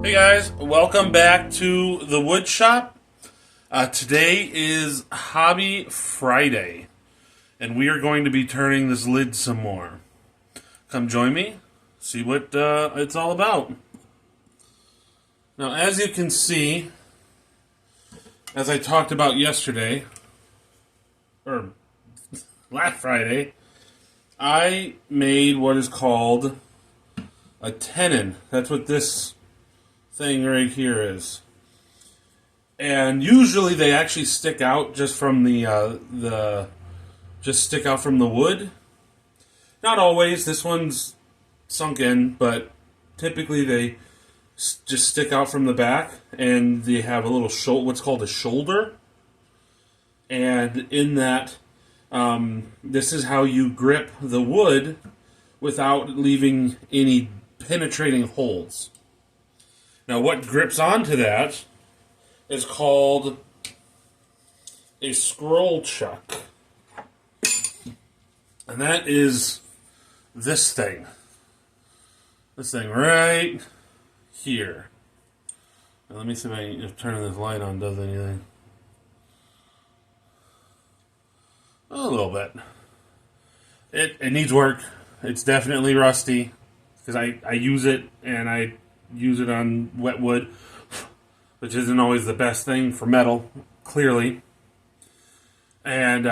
Hey guys, welcome back to the wood shop. Today is Hobby Friday, and we are going to be turning this lid some more. Come join me, see what it's all about. Now, as you can see, as I talked about yesterday, or last Friday, I made what is called a tenon. That's what this thing right here is. And usually they actually stick out just from the stick out from the wood. Not always. This one's sunk in, but typically they just stick out from the back, and they have a little what's called a shoulder. And in that, this is how you grip the wood without leaving any penetrating holes. Now, what grips onto that is called a scroll chuck. And that is this thing. This thing right here. Now, let me see if turning this light on does anything. A little bit. It needs work. It's definitely rusty because I use it, and I use it on wet wood, which isn't always the best thing for metal, clearly. And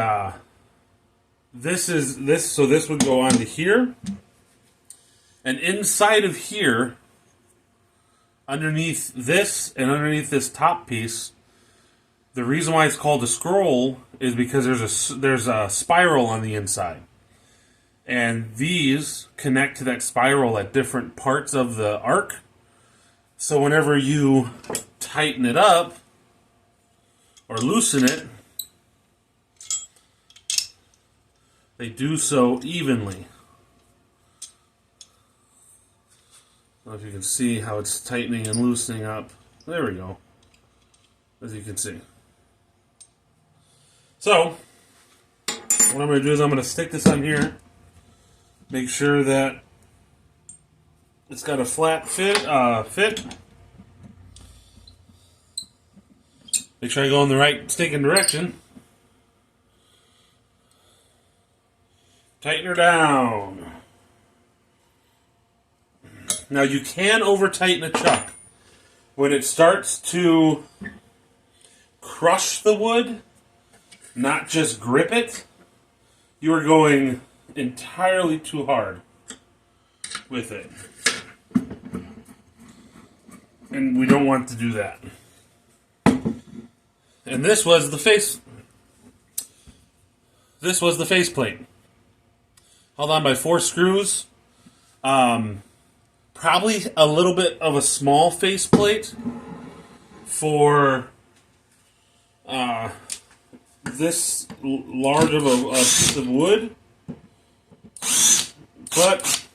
this would go onto here, and inside of here, underneath this and underneath this top piece, the reason why it's called a scroll is because there's a spiral on the inside. And these connect to that spiral at different parts of the arc. So whenever you tighten it up or loosen it, they do so evenly. I don't know if you can see how it's tightening and loosening up. There we go. As you can see. So, what I'm going to do is I'm going to stick this on here. Make sure that it's got a flat fit. Make sure I go in the right stinking direction. Tighten her down. Now, you can over-tighten a chuck. When it starts to crush the wood, not just grip it, you are going entirely too hard with it. And we don't want to do that. And this was the face. This was the faceplate. Held on by 4 screws. Probably a little bit of a small faceplate for this large of a piece of wood. But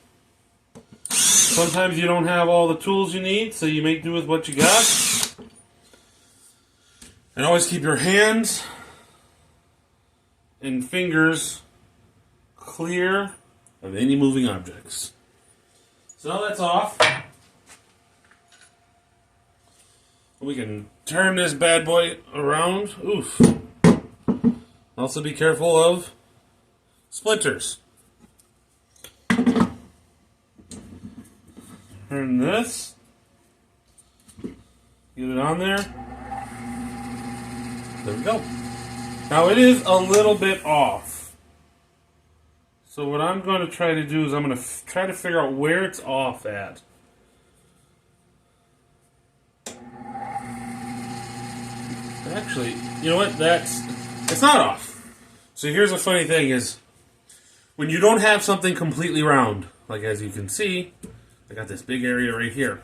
sometimes you don't have all the tools you need, so you make do with what you got. And always keep your hands and fingers clear of any moving objects. So now that's off. We can turn this bad boy around. Oof. Also be careful of splinters. Turn this. Get it on there. There we go. Now it is a little bit off. So what I'm going to try to do is I'm going to try to figure out where it's off at. Actually, you know what? It's not off. So here's a funny thing is, when you don't have something completely round, like as you can see, I got this big area right here.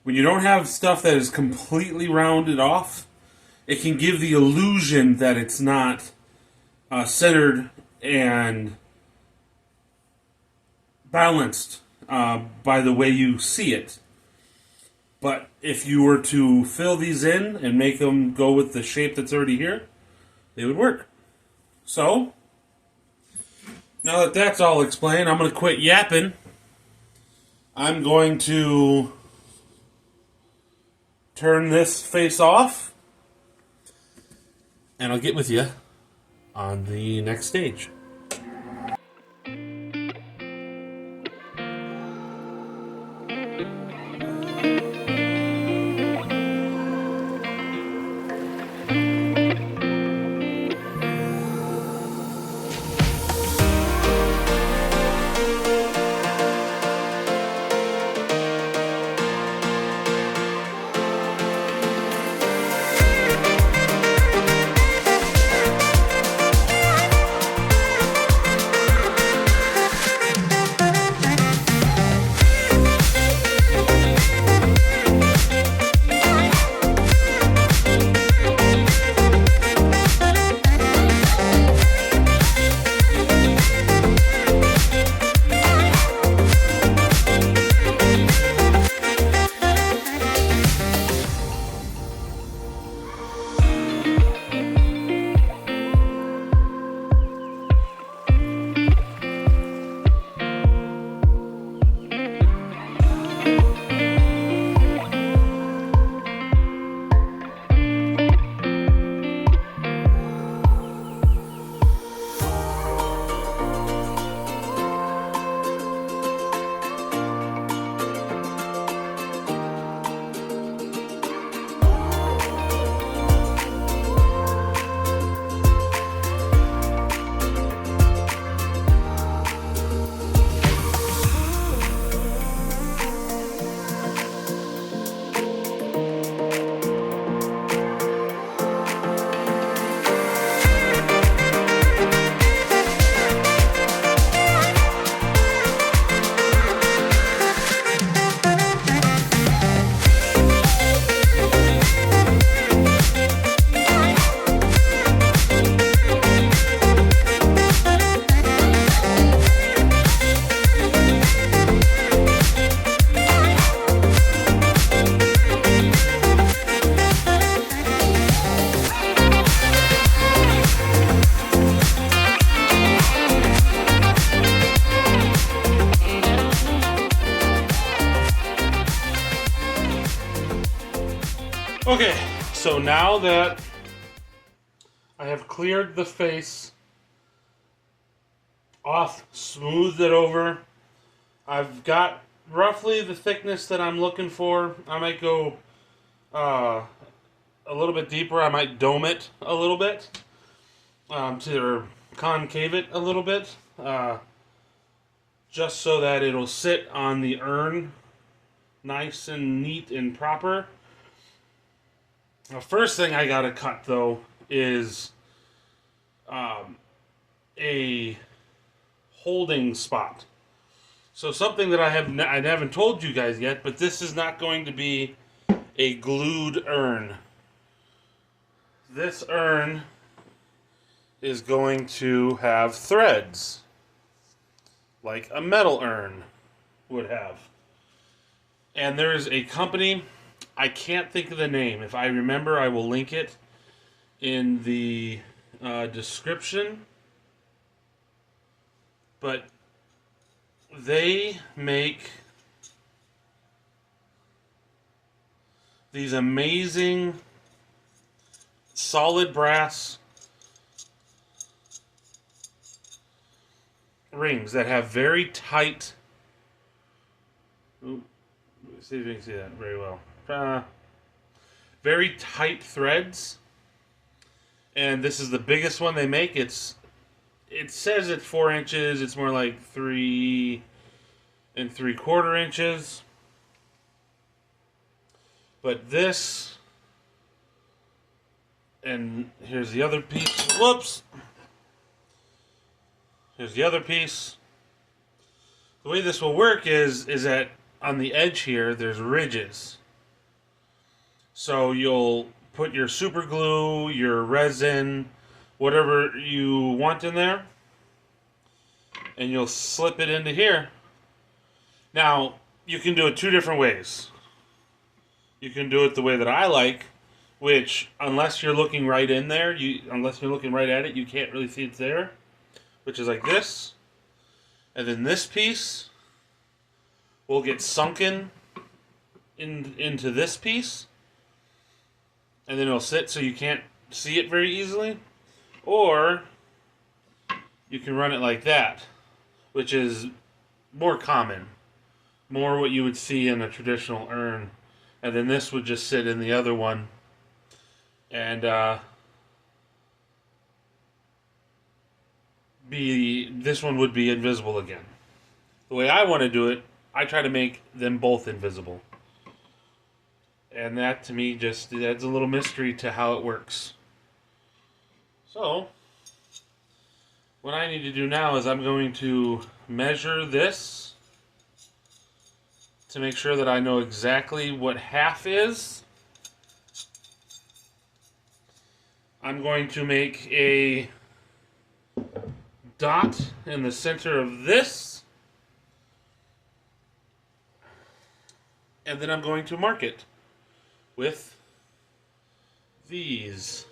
When you don't have stuff that is completely rounded off, it can give the illusion that it's not centered and balanced by the way you see it. But if you were to fill these in and make them go with the shape that's already here, they would work. So, now that that's all explained, I'm going to quit yapping. I'm going to turn this face off, and I'll get with you on the next stage. Okay, so now that I have cleared the face off, smoothed it over, I've got roughly the thickness that I'm looking for. I might go a little bit deeper. I might dome it a little bit, or concave it a little bit, just so that it'll sit on the urn nice and neat and proper. The first thing I gotta cut, though, is a holding spot. So something that I haven't told you guys yet, but this is not going to be a glued urn. This urn is going to have threads, like a metal urn would have. And there's a company, I can't think of the name. If I remember, I will link it in the description. But they make these amazing solid brass rings that have very tight. See if you can see that very well. Very tight threads, and this is the biggest one they make. It says it's 4 inches. It's more like 3 3/4 inches. But this, and here's the other piece. Whoops. Here's the other piece. The way this will work is that on the edge here, there's ridges. So you'll put your super glue, your resin, whatever you want in there, and you'll slip it into here. Now, you can do it 2 different ways. You can do it the way that I like, which, unless you're looking right in there, unless you're looking right at it, you can't really see it's there, which is like this. And then this piece will get sunken into this piece, and then it'll sit so you can't see it very easily. Or you can run it like that, which is more common, more what you would see in a traditional urn. And then this would just sit in the other one, and this one would be invisible again. The way I want to do it, I try to make them both invisible. And that, to me, just adds a little mystery to how it works. So, what I need to do now is I'm going to measure this to make sure that I know exactly what half is. I'm going to make a dot in the center of this, and then I'm going to mark it with these.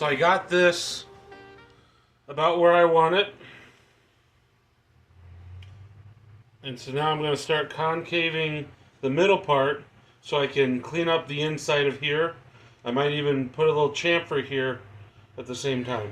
So I got this about where I want it. And so now I'm going to start concaving the middle part so I can clean up the inside of here. I might even put a little chamfer here at the same time.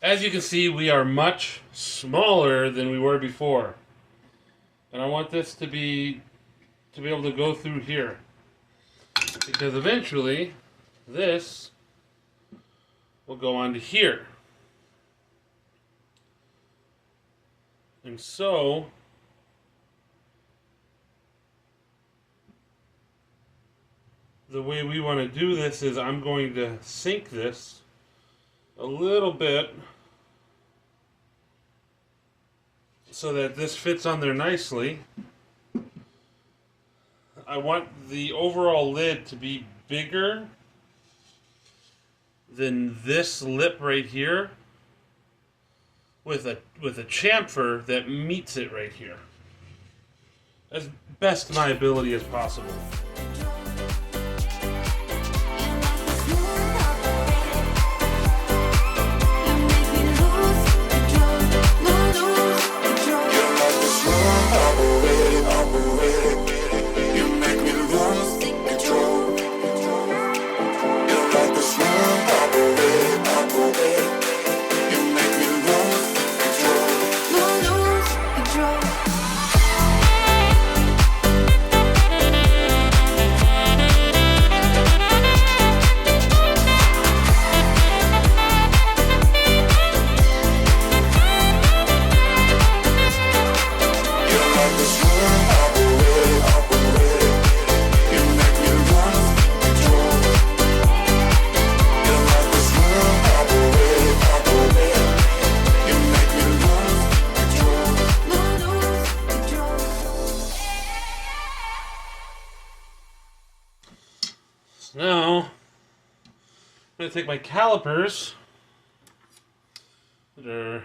As you can see, we are much smaller than we were before. And I want this to be able to go through here. Because eventually, this will go onto here. And so, the way we want to do this is I'm going to sink this a little bit so that this fits on there nicely. I want the overall lid to be bigger than this lip right here with a chamfer that meets it right here. As best my ability as possible. Now, I'm going to take my calipers, that are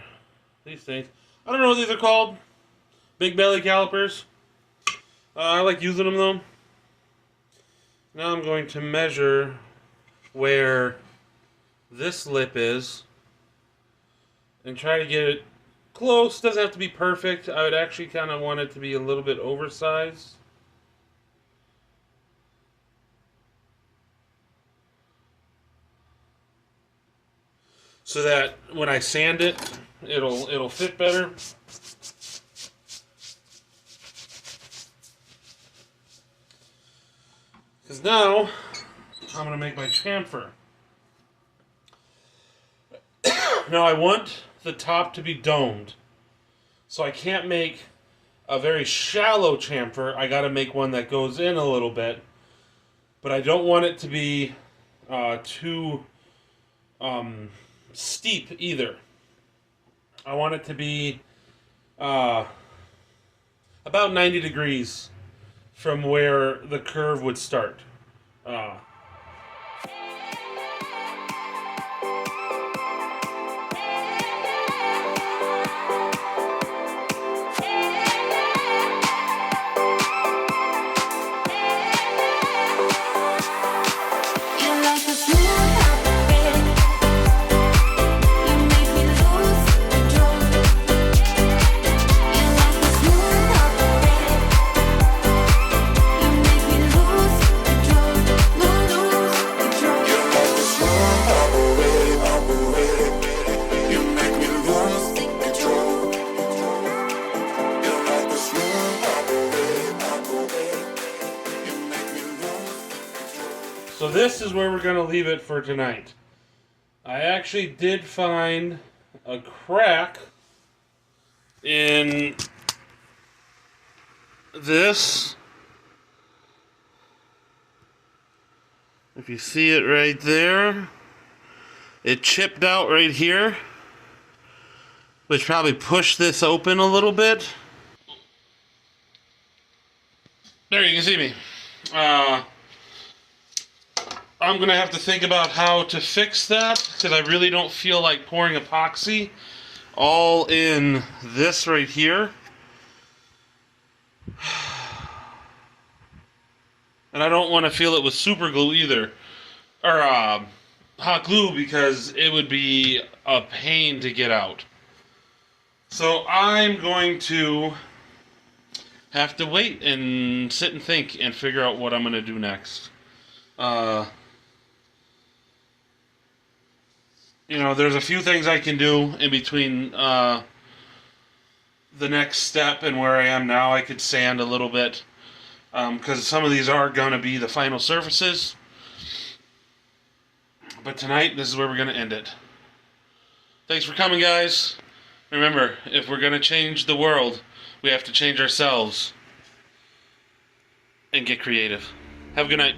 these things. I don't know what these are called. Big belly calipers. I like using them though. Now I'm going to measure where this lip is and try to get it close. Doesn't have to be perfect. I would actually kind of want it to be a little bit oversized. So that when I sand it, it'll fit better. Because now I'm going to make my chamfer. Now I want the top to be domed. So I can't make a very shallow chamfer. I got to make one that goes in a little bit. But I don't want it to be too steep either. I want it to be about 90 degrees from where the curve would start. So this is where we're going to leave it for tonight. I actually did find a crack in this. If you see it right there, it chipped out right here, which probably pushed this open a little bit. There, you can see me. I'm going to have to think about how to fix that, because I really don't feel like pouring epoxy all in this right here. And I don't want to fill it with super glue either, or hot glue, because it would be a pain to get out. So I'm going to have to wait and sit and think and figure out what I'm going to do next. You know, there's a few things I can do in between the next step and where I am now. I could sand a little bit because some of these are going to be the final surfaces. But tonight, this is where we're going to end it. Thanks for coming, guys. Remember, if we're going to change the world, we have to change ourselves and get creative. Have a good night.